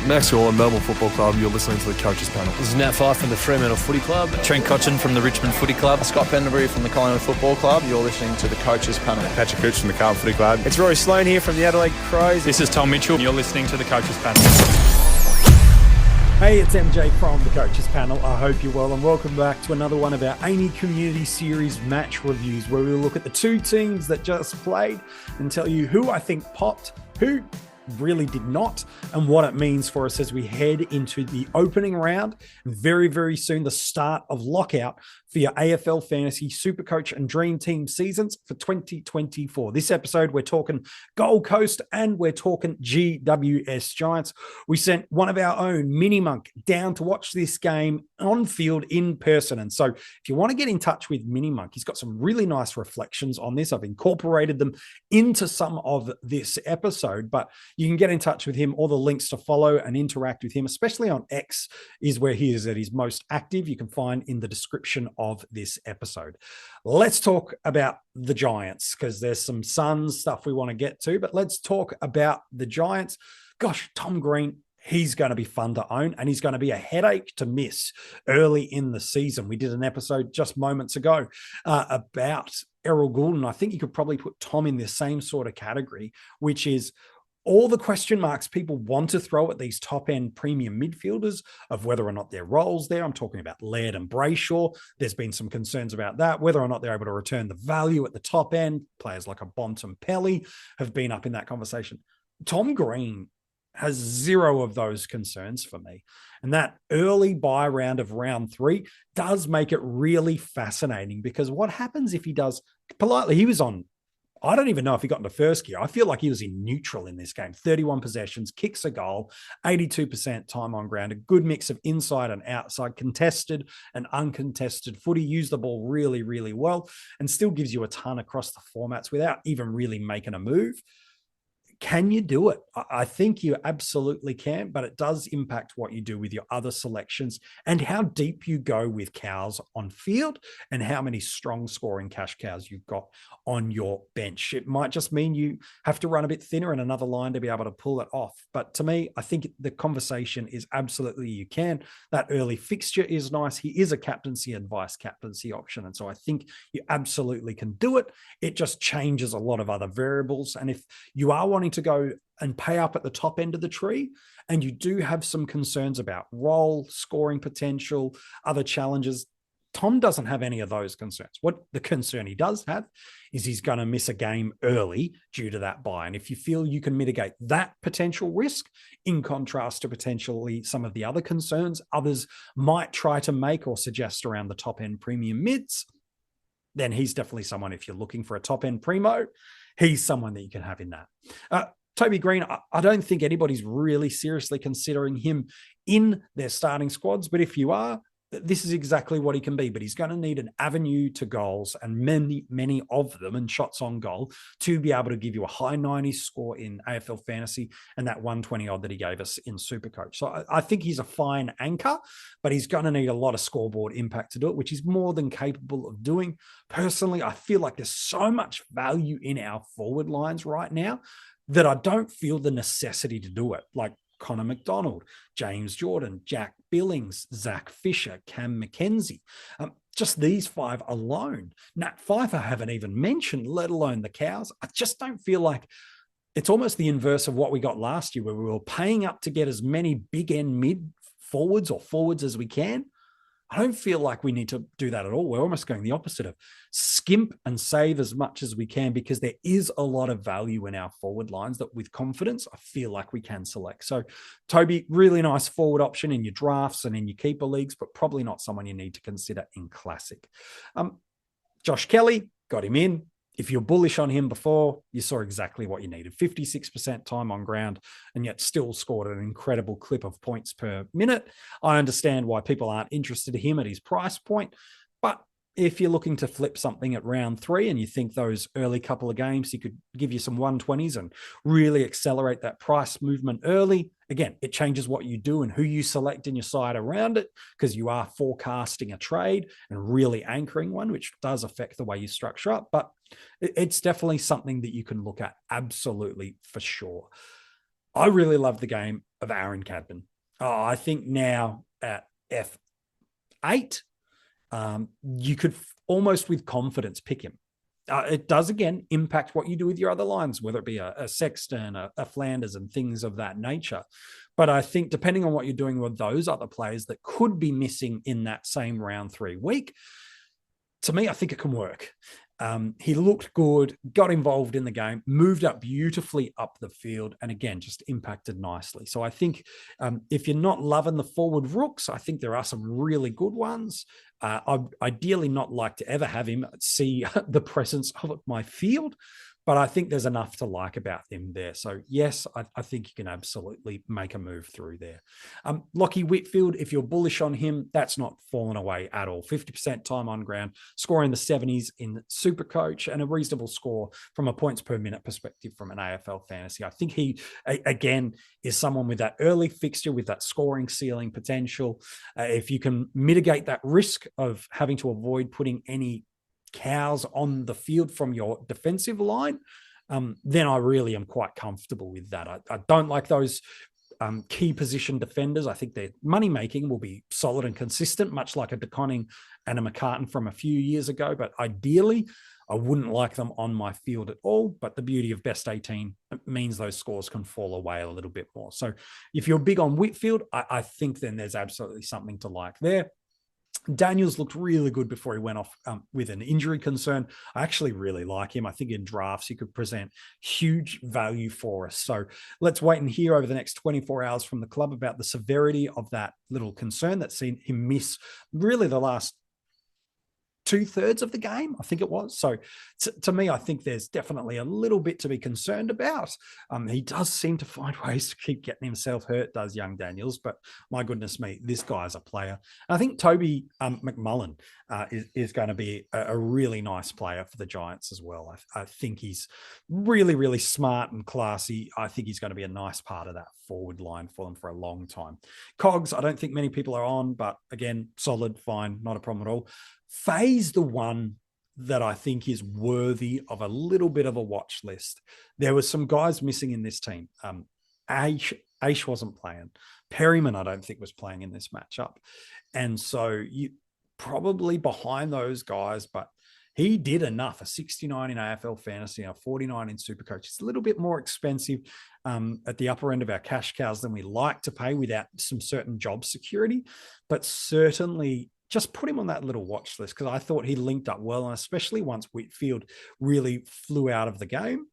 Max Gorlin, Melbourne Football Club. You're listening to the Coaches Panel. This is Nat Fyfe from the Fremantle Footy Club. Trent Cotchin from the Richmond Footy Club. Scott Pendlebury from the Collingwood Football Club. You're listening to the Coaches Panel. Patrick Cooch from the Carlton Footy Club. It's Rory Sloane here from the Adelaide Crows. This is Tom Mitchell. You're listening to the Coaches Panel. Hey, it's MJ from the Coaches Panel. I hope you're well and welcome back to another one of our AAMI Community Series match reviews, where we look at the two teams that just played and tell you who I think popped, who really did not, and what it means for us as we head into the opening round. Very, very soon, the start of lockout for your AFL Fantasy SuperCoach and Dream Team seasons for 2024. This episode, we're talking Gold Coast and we're talking GWS Giants. We sent one of our own, Mini Monk, down to watch this game on field in person. And so if you want to get in touch with Mini Monk, he's got some really nice reflections on this. I've incorporated them into some of this episode, but you can get in touch with him. All the links to follow and interact with him, especially on X, is where he is at his most active. You can find in the description of this episode. Let's talk about the Giants, because there's some Suns stuff we want to get to, but let's talk about the Giants. Gosh, Tom Green, he's going to be fun to own, and he's going to be a headache to miss early in the season. We did an episode just moments ago about Errol Goulden. I think you could probably put Tom in the same sort of category, which is all the question marks people want to throw at these top-end premium midfielders of whether or not their roles there. I'm talking about Laird and Brayshaw. There's been some concerns about that, whether or not they're able to return the value at the top end. Players like a Bontempelli have been up in that conversation. Tom Green has zero of those concerns for me. And that early buy round of round 3 does make it really fascinating, because what happens if he does politely? He was on, I don't even know if he got into first gear. I feel like he was in neutral in this game. 31 possessions, kicks a goal, 82% time on ground, a good mix of inside and outside, contested and uncontested footy, used the ball really, really well, and still gives you a ton across the formats without even really making a move. Can you do it? I think you absolutely can, but it does impact what you do with your other selections and how deep you go with cows on field and how many strong scoring cash cows you've got on your bench. It might just mean you have to run a bit thinner in another line to be able to pull it off. But to me, I think the conversation is absolutely you can. That early fixture is nice. He is a captaincy and vice captaincy option. And so I think you absolutely can do it. It just changes a lot of other variables. And if you are wanting to go and pay up at the top end of the tree, and you do have some concerns about role, scoring potential, other challenges, Tom doesn't have any of those concerns. What the concern he does have is he's going to miss a game early due to that buy. And if you feel you can mitigate that potential risk, in contrast to potentially some of the other concerns others might try to make or suggest around the top end premium mids, then he's definitely someone, if you're looking for a top end primo, he's someone that you can have in that. Toby Green, I don't think anybody's really seriously considering him in their starting squads, but if you are, this is exactly what he can be. But he's going to need an avenue to goals, and many, many of them, and shots on goal, to be able to give you a high 90s score in AFL Fantasy and that 120 odd that he gave us in SuperCoach. So I think he's a fine anchor, but he's going to need a lot of scoreboard impact to do it, which he's more than capable of doing. Personally, I feel like there's so much value in our forward lines right now that I don't feel the necessity to do it. Like Connor McDonald, James Jordan, Jack Billings, Zach Fisher, Cam McKenzie. Just these 5 alone. Nat Fyfe I haven't even mentioned, let alone the cows. I just don't feel like it's almost the inverse of what we got last year, where we were paying up to get as many big end mid forwards or forwards as we can. I don't feel like we need to do that at all. We're almost going the opposite of skimp and save as much as we can, because there is a lot of value in our forward lines that with confidence, I feel like we can select. So Toby, really nice forward option in your drafts and in your keeper leagues, but probably not someone you need to consider in classic. Josh Kelly, got him in. If you're bullish on him before, you saw exactly what you needed. 56% time on ground, and yet still scored an incredible clip of points per minute. I understand why people aren't interested in him at his price point, but if you're looking to flip something at round 3 and you think those early couple of games, he could give you some 120s and really accelerate that price movement early. Again, it changes what you do and who you select in your side around it, because you are forecasting a trade and really anchoring one, which does affect the way you structure up. But it's definitely something that you can look at, absolutely, for sure. I really love the game. of Aaron Cadman. I think now at F8, you could almost with confidence pick him. It does, again, impact what you do with your other lines, whether it be a Sexton, a Flanders, and things of that nature. But I think depending on what you're doing with those other players that could be missing in that same round 3 week, to me, I think it can work. He looked good, got involved in the game, moved up beautifully up the field, and again, just impacted nicely. So I think if you're not loving the forward rooks, I think there are some really good ones. I'd ideally not like to ever have him see the presence of my field, but I think there's enough to like about him there. So yes, I think you can absolutely make a move through there. Lockie Whitfield, if you're bullish on him, that's not fallen away at all. 50% time on ground, scoring the 70s in SuperCoach, and a reasonable score from a points per minute perspective from an AFL fantasy. I think he, again, is someone with that early fixture, with that scoring ceiling potential. If you can mitigate that risk of having to avoid putting any cows on the field from your defensive line, then I really am quite comfortable with that. I don't like those key position defenders. I think their money making will be solid and consistent, much like a De Koning and a McCartan from a few years ago. But ideally, I wouldn't like them on my field at all. But the beauty of best 18 means those scores can fall away a little bit more. So if you're big on Whitfield, I think then there's absolutely something to like there. Daniels looked really good before he went off with an injury concern. I actually really like him. I think in drafts, he could present huge value for us. So let's wait and hear over the next 24 hours from the club about the severity of that little concern that's seen him miss really the last 2/3 of the game, I think it was. So to me, I think there's definitely a little bit to be concerned about. He does seem to find ways to keep getting himself hurt, does young Daniels, but my goodness me, this guy's a player. And I think Toby McMullen is going to be a really nice player for the Giants as well. I think he's really, really smart and classy. I think he's going to be a nice part of that forward line for them for a long time. Cogs, I don't think many people are on, but again, solid, fine, not a problem at all. Faye's the one that I think is worthy of a little bit of a watch list. There were some guys missing in this team. Aish wasn't playing. Perryman, I don't think, was playing in this matchup. And so you probably behind those guys, but he did enough. A 69 in AFL Fantasy, a 49 in SuperCoach. It's a little bit more expensive at the upper end of our cash cows than we like to pay without some certain job security, but certainly just put him on that little watch list because I thought he linked up well, and especially once Whitfield really flew out of the game,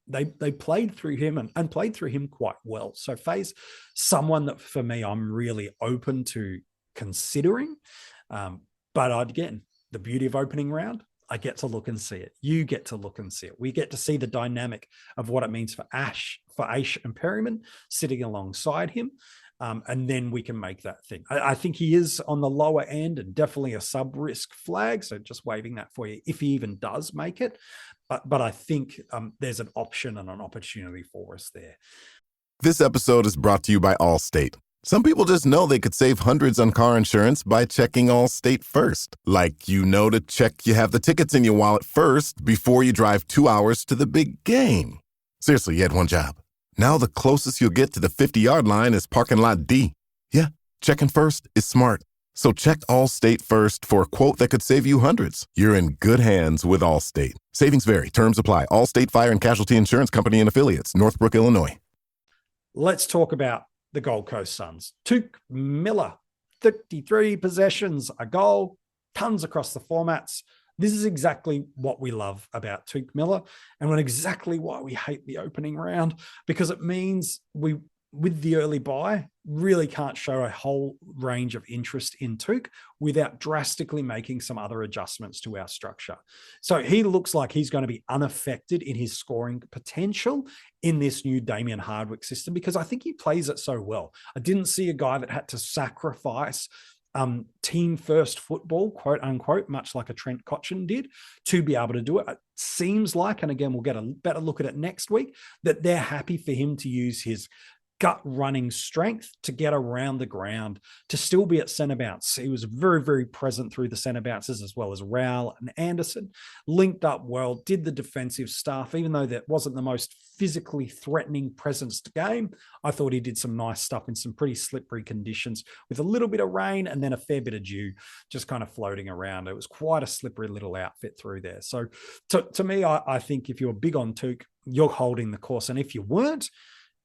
they played through him and played through him quite well. So Faye's someone that for me I'm really open to considering. But again, the beauty of opening round, I get to look and see it. You get to look and see it. We get to see the dynamic of what it means for Aish and Perryman sitting alongside him. And then we can make that thing. I think he is on the lower end and definitely a sub-risk flag. So just waving that for you if he even does make it. But I think there's an option and an opportunity for us there. This episode is brought to you by Allstate. Some people just know they could save hundreds on car insurance by checking Allstate first. Like, to check you have the tickets in your wallet first before you drive 2 hours to the big game. Seriously, you had one job. Now the closest you'll get to the 50-yard line is parking lot D. Yeah, checking first is smart. So check Allstate first for a quote that could save you hundreds. You're in good hands with Allstate. Savings vary. Terms apply. Allstate Fire and Casualty Insurance Company and Affiliates. Northbrook, Illinois. Let's talk about the Gold Coast Suns. Tuke Miller, 33 possessions, a goal, tons across the formats. This is exactly what we love about Tuke Miller and exactly why we hate the opening round, because it means we, with the early buy, really can't show a whole range of interest in Tuke without drastically making some other adjustments to our structure. So he looks like he's going to be unaffected in his scoring potential in this new Damien Hardwick system because I think he plays it so well. I didn't see a guy that had to sacrifice team first football, quote unquote, much like a Trent Cotchin did, to be able to do it. It seems like, and again, we'll get a better look at it next week, that they're happy for him to use his gut running strength to get around the ground, to still be at centre bounce. He was very, very present through the centre bounces as well as Rowell and Anderson. Linked up well, did the defensive stuff, even though that wasn't the most physically threatening presence to game. I thought he did some nice stuff in some pretty slippery conditions with a little bit of rain and then a fair bit of dew just kind of floating around. It was quite a slippery little outfit through there. So to me, I think if you're big on Touk, you're holding the course. And if you weren't,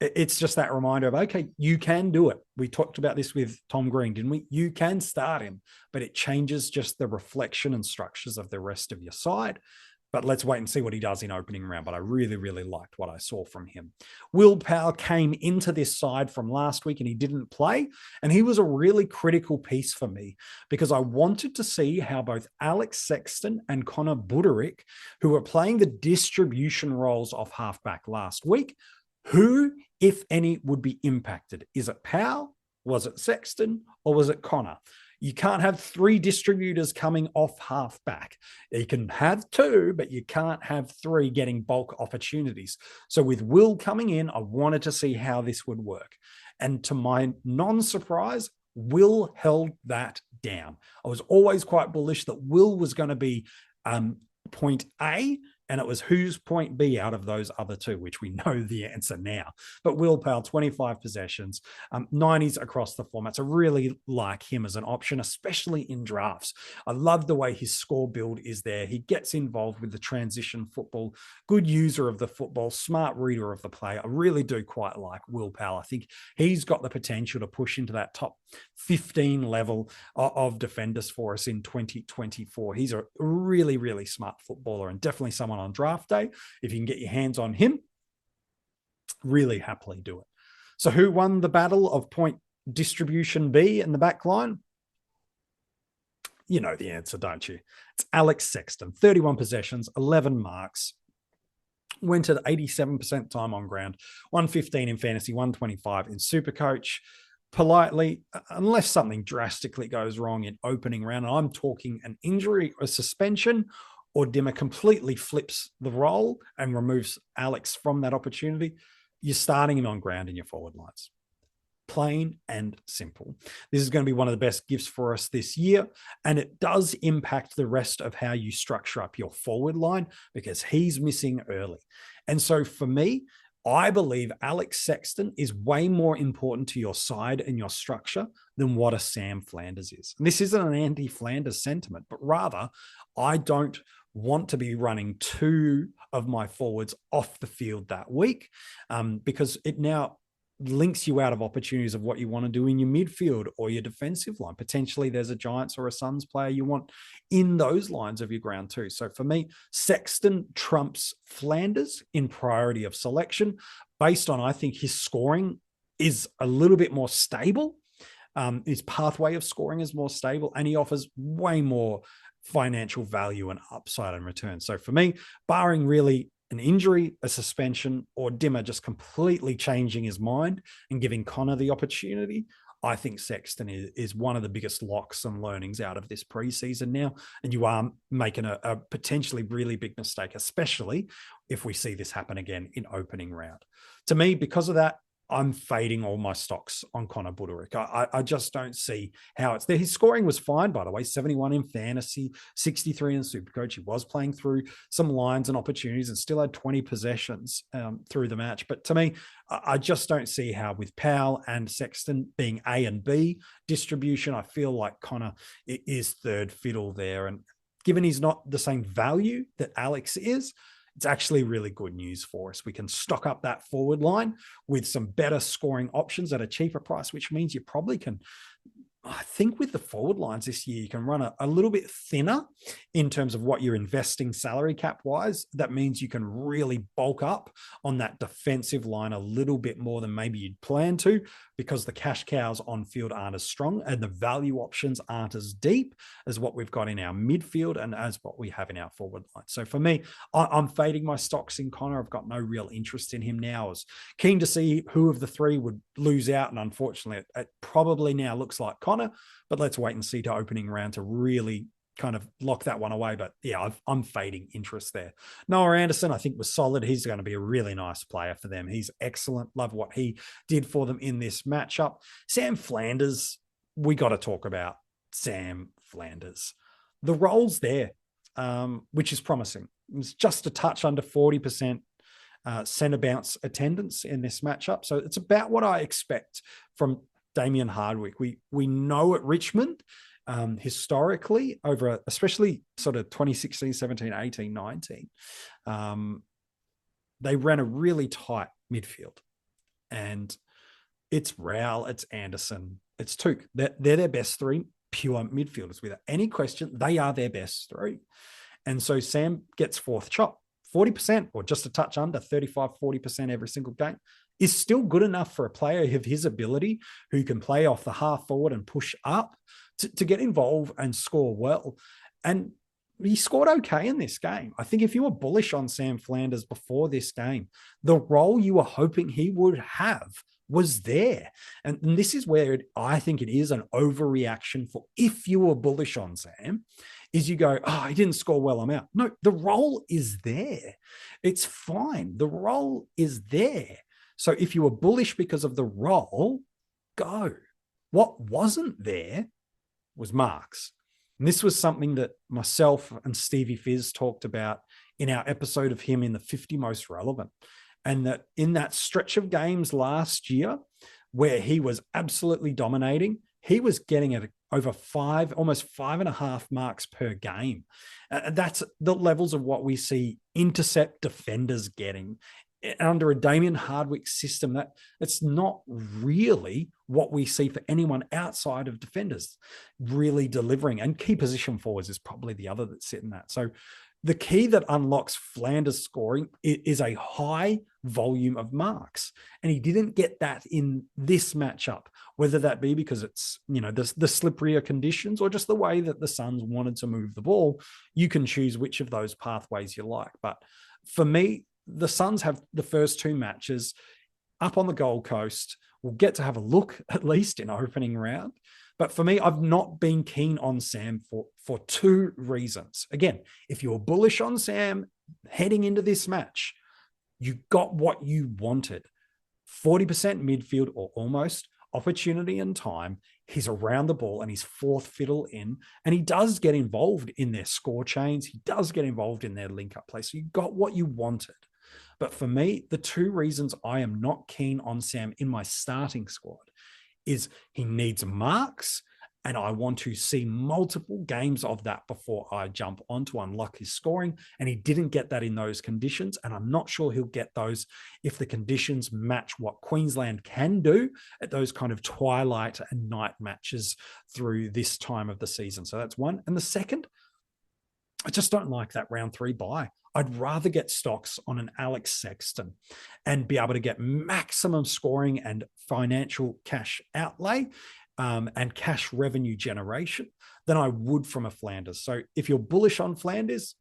it's just that reminder of, okay, you can do it. We talked about this with Tom Green, didn't we? You can start him, but it changes just the reflection and structures of the rest of your side. But let's wait and see what he does in opening round. But I really, really liked what I saw from him. Will Powell came into this side from last week and he didn't play. And he was a really critical piece for me because I wanted to see how both Alex Sexton and Connor Budarick, who were playing the distribution roles of halfback last week, who, if any, would be impacted. Is it Powell? Was it Sexton? Or was it Connor? You can't have three distributors coming off halfback. You can have two, but you can't have three getting bulk opportunities. So with Will coming in, I wanted to see how this would work. And to my non-surprise, Will held that down. I was always quite bullish that Will was going to be point A, and it was who's point B out of those other two, which we know the answer now. But Will Powell, 25 possessions, 90s across the formats. I really like him as an option, especially in drafts. I love the way his score build is there. He gets involved with the transition football, good user of the football, smart reader of the play. I really do quite like Will Powell. I think he's got the potential to push into that top 15 level of defenders for us in 2024. He's a really, really smart footballer and definitely someone on draft day. If you can get your hands on him, really happily do it. So who won the battle of point distribution B in the back line? You know the answer, don't you? It's Alex Sexton, 31 possessions, 11 marks, went at 87% time on ground, 115 in fantasy, 125 in SuperCoach. Politely, unless something drastically goes wrong in opening round, and I'm talking an injury or suspension, or Dimmer completely flips the role and removes Alex from that opportunity, you're starting him on ground in your forward lines. Plain and simple. This is going to be one of the best gifts for us this year, and it does impact the rest of how you structure up your forward line because he's missing early. And so for me, I believe Alex Sexton is way more important to your side and your structure than what a Sam Flanders is. And this isn't an anti-Flanders sentiment, but rather I don't want to be running two of my forwards off the field that week because it now links you out of opportunities of what you want to do in your midfield or your defensive line. Potentially there's a Giants or a Suns player you want in those lines of your ground too. So for me, Sexton trumps Flanders in priority of selection based on, I think his scoring is a little bit more stable. His pathway of scoring is more stable and he offers way more financial value and upside and return. So for me, barring really an injury, a suspension, or Dimmer just completely changing his mind and giving Connor the opportunity, I think Sexton is one of the biggest locks and learnings out of this preseason now. And you are making a potentially really big mistake, especially if we see this happen again in opening round. To me, because of that, I'm fading all my stocks on Connor Budarick. I just don't see how it's there. His scoring was fine, by the way, 71 in fantasy, 63 in SuperCoach. He was playing through some lines and opportunities and still had 20 possessions through the match. But to me, I just don't see how with Powell and Sexton being A and B distribution, I feel like Connor is third fiddle there. And given he's not the same value that Alex is, it's actually really good news for us. We can stock up that forward line with some better scoring options at a cheaper price, which means you probably can, I think with the forward lines this year, you can run a little bit thinner in terms of what you're investing salary cap wise. That means you can really bulk up on that defensive line a little bit more than maybe you'd plan to because the cash cows on field aren't as strong and the value options aren't as deep as what we've got in our midfield and as what we have in our forward line. So for me, I'm fading my stocks in Connor. I've got no real interest in him now. I was keen to see who of the three would lose out. And unfortunately, it probably now looks like Connor, but let's wait and see to opening round to really kind of lock that one away. But yeah, I'm fading interest there. Noah Anderson, I think, was solid. He's going to be a really nice player for them. He's excellent. Love what he did for them in this matchup. Sam Flanders, we got to talk about Sam Flanders. The role's there, which is promising. It's just a touch under 40% centre bounce attendance in this matchup. So it's about what I expect from Damien Hardwick. We know at Richmond, historically, over especially sort of 2016, 17, 18, 19, they ran a really tight midfield. And it's Rowell, it's Anderson, it's Touk. They're their best three pure midfielders. Without any question, they are their best three. And so Sam gets fourth chop. 40% or just a touch under 35, 40% every single game is still good enough for a player of his ability who can play off the half forward and push up to get involved and score well. And he scored okay in this game. I think if you were bullish on Sam Flanders before this game, the role you were hoping he would have was there. And this is where I think it is an overreaction for if you were bullish on Sam, is you go, oh, he didn't score well, I'm out. No, the role is there. It's fine. The role is there. So if you were bullish because of the role, go. What wasn't there was marks. And this was something that myself and Stevie Fizz talked about in our episode of him in the 50 most relevant. And that in that stretch of games last year where he was absolutely dominating, he was getting at over almost 5.5 marks per game. That's the levels of what we see intercept defenders getting under a Damien Hardwick system. That's not really what we see for anyone outside of defenders really delivering. And key position forwards is probably the other that's sitting that. So the key that unlocks Flanders scoring is a high volume of marks. And he didn't get that in this matchup, whether that be because it's, the slipperier conditions or just the way that the Suns wanted to move the ball. You can choose which of those pathways you like. But for me, the Suns have the first two matches up on the Gold Coast. We'll get to have a look, at least in opening round. But for me, I've not been keen on Sam for two reasons. Again, if you're bullish on Sam heading into this match, you got what you wanted. 40% midfield or almost, opportunity and time. He's around the ball and he's fourth fiddle in, and he does get involved in their score chains. He does get involved in their link-up play. So you got what you wanted. But for me, the two reasons I am not keen on Sam in my starting squad is he needs marks, and I want to see multiple games of that before I jump on to unlock his scoring. And he didn't get that in those conditions, and I'm not sure he'll get those if the conditions match what Queensland can do at those kind of twilight and night matches through this time of the season. So that's one. And the second, I just don't like that round 3 bye. I'd rather get stocks on an Alex Sexton and be able to get maximum scoring and financial cash outlay and cash revenue generation than I would from a Flanders. So if you're bullish on Flanders,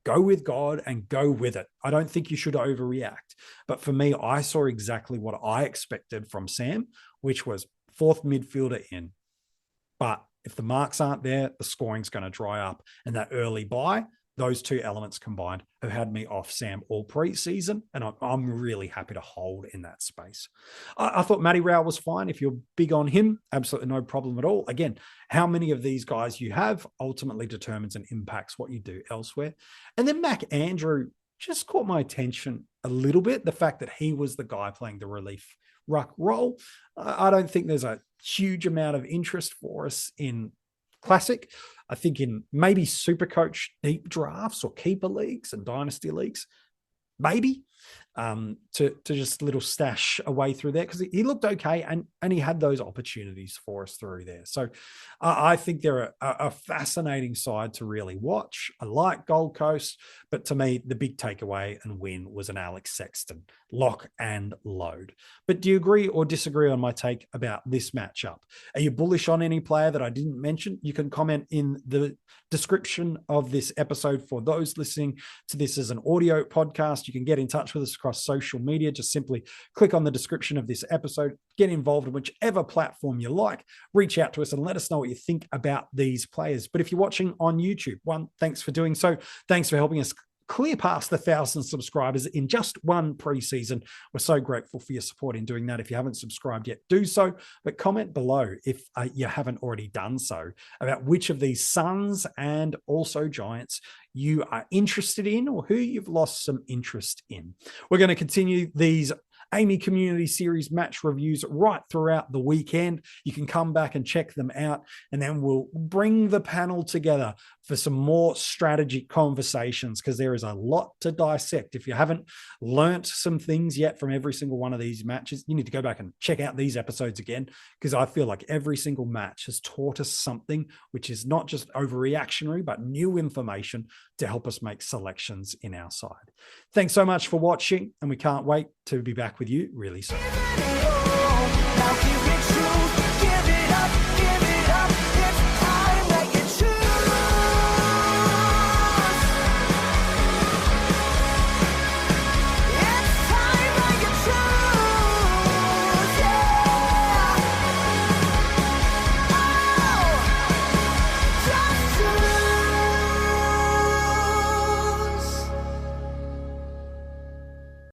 go with God and go with it. I don't think you should overreact. But for me, I saw exactly what I expected from Sam, which was fourth midfielder in. But if the marks aren't there, the scoring's going to dry up. And that early bye, those two elements combined have had me off Sam all preseason, and I'm really happy to hold in that space. I thought Matty Rowell was fine. If you're big on him, absolutely no problem at all. Again, how many of these guys you have ultimately determines and impacts what you do elsewhere. And then Mac Andrew just caught my attention a little bit. The fact that he was the guy playing the relief ruck role. I don't think there's a huge amount of interest for us in Classic. I think in maybe SuperCoach deep drafts or keeper leagues and dynasty leagues, maybe to just little stash away through there, because he looked okay and he had those opportunities for us through there. So I think they're a fascinating side to really watch. I like Gold Coast, but to me, the big takeaway and win was an Alex Sexton lock and load. But do you agree or disagree on my take about this matchup? Are you bullish on any player that I didn't mention? You can comment in the description of this episode. For those listening to this as an audio podcast, you can get in touch with us across social media. Just simply click on the description of this episode, get involved in whichever platform you like, reach out to us and let us know what you think about these players. But if you're watching on YouTube, one, thanks for doing so. Thanks for helping us clear past the 1,000 subscribers in just one preseason. We're so grateful for your support in doing that. If you haven't subscribed yet, do so, but comment below if you haven't already done so about which of these Suns and also Giants you are interested in or who you've lost some interest in. We're going to continue these AAMI Community Series match reviews right throughout the weekend. You can come back and check them out, and then we'll bring the panel together for some more strategy conversations, because there is a lot to dissect. If you haven't learnt some things yet from every single one of these matches, you need to go back and check out these episodes again, because I feel like every single match has taught us something which is not just overreactionary, but new information to help us make selections in our side. Thanks so much for watching, and we can't wait to be back with you really soon.